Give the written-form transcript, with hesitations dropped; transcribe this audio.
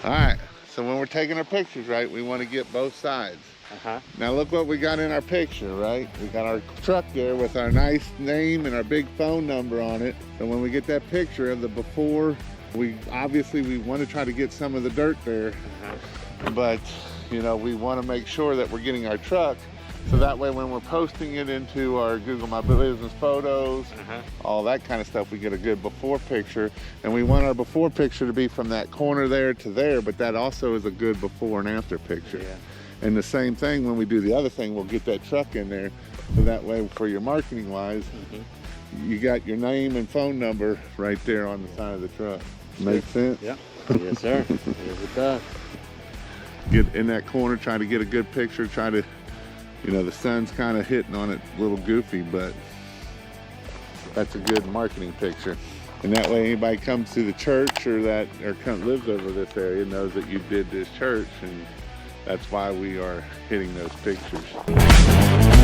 All right, so when we're taking our pictures, right, we want to get both sides. Now look what we got in our picture, right? We got our truck there with our nice name and our big phone number on it. So when we get that picture of the before, we want to try to get some of the dirt there, but you know, we want to make sure that we're getting our truck, so that way when we're posting it into our Google My Business photos, all that kind of stuff, we get a good before picture. And we want our before picture to be from that corner there to there, but that also is a good before and after picture. And the same thing when we do the other thing, we'll get that truck in there, so that way for your marketing wise, you got your name and phone number right there on the side of the truck. Make sense? Yeah. Yes, sir. Yes, it does. Get in that corner, try to get a good picture, try to, you know, the sun's kind of hitting on it a little goofy, but that's a good marketing picture. And that way anybody comes to the church or lives over this area knows that you did this church, and that's why we are hitting those pictures.